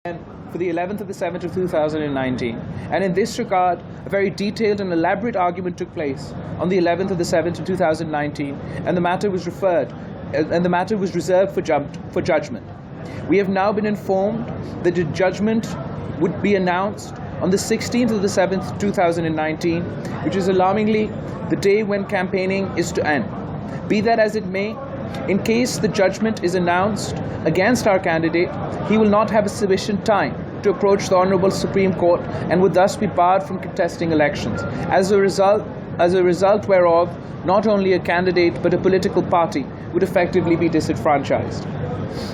for the 11th of the 7th of 2019, and in this regard a very detailed and elaborate argument took place on the 11th of the 7th of 2019, and the matter was reserved for judgment. We have now been informed that the judgment would be announced on the 16th of the 7th 2019, which is alarmingly the day when campaigning is to end. Be that as it may, in case the judgment is announced against our candidate, he will not have sufficient time to approach the Honourable Supreme Court and would thus be barred from contesting elections. As a result whereof, not only a candidate but a political party would effectively be disenfranchised.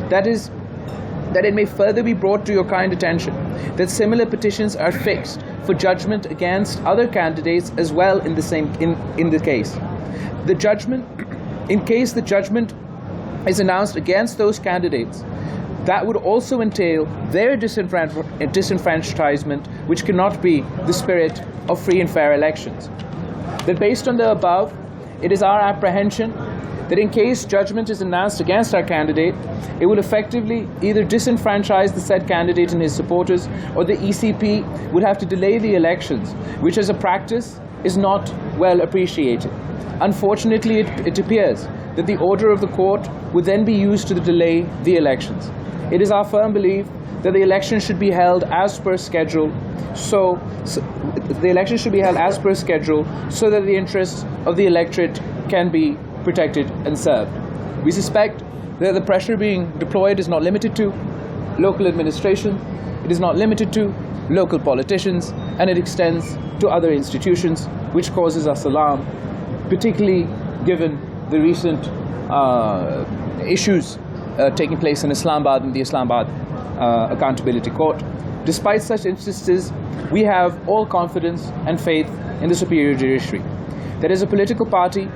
That it may further be brought to your kind attention that similar petitions are fixed for judgment against other candidates as well in the case. In case the judgment is announced against those candidates, that would also entail their disenfranchisement, which cannot be the spirit of free and fair elections. That based on the above, it is our apprehension that in case judgment is announced against our candidate, it will effectively either disenfranchise the said candidate and his supporters, or the ECP would have to delay the elections, which as a practice is not well appreciated. Unfortunately, it appears that the order of the court would then be used to delay the elections. It is our firm belief that the election should be held as per schedule, so that the interests of the electorate can be protected and served. We suspect that the pressure being deployed is not limited to local administration, it is not limited to local politicians, and it extends to other institutions, which causes us alarm, particularly given the recent issues taking place in Islamabad and the Islamabad Accountability Court. Despite such instances, we have all confidence and faith in the superior judiciary. That as a political party,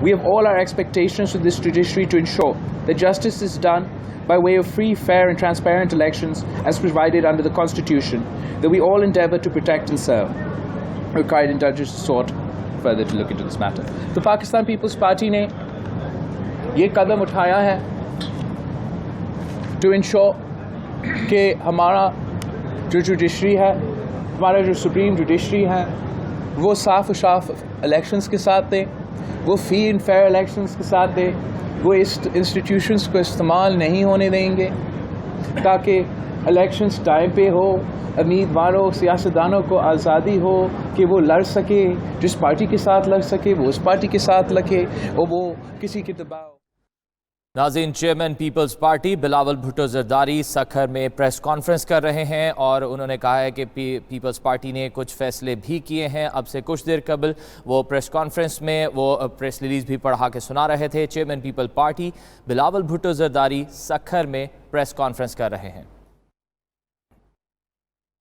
we have all our expectations of this judiciary to ensure that justice is done by way of free, fair and transparent elections as provided under the Constitution, that we all endeavour to protect and serve. We require judges sought further to look into this matter. The Pakistan People's Party ने ये कदम उठाया है to ensure कि हमारा जो judiciary है, हमारा जो सुप्रीम जुडिशरी है, वो साफ इलेक्शंस के साथ दे, वो फ्री एंड फेयर इलेक्शंस के साथ दे, वो इस इंस्टीट्यूशंस को इस्तेमाल नहीं होने देंगे ताकि इलेक्शंस टाइम पे हो, उम्मीदवारों सियासतदानों को आज़ादी हो कि वो लड़ सके, जिस पार्टी के साथ लड़ सके वो उस पार्टी के साथ लगे, और वो किसी के दबाव। नाज़रीन, chairman Peoples Party Bilawal Bhutto Zardari Sukkur में प्रेस कॉन्फ्रेंस कर रहे हैं और उन्होंने कहा है कि पीपल्स पार्टी ने कुछ फैसले भी किए हैं। अब से कुछ देर कबल वो प्रेस कॉन्फ्रेंस में वो प्रेस रिलीज़ भी पढ़ा के सुना रहे थे। Chairman Peoples Party Bilawal Bhutto Zardari Sukkur में प्रेस कॉन्फ्रेंस कर रहे हैं।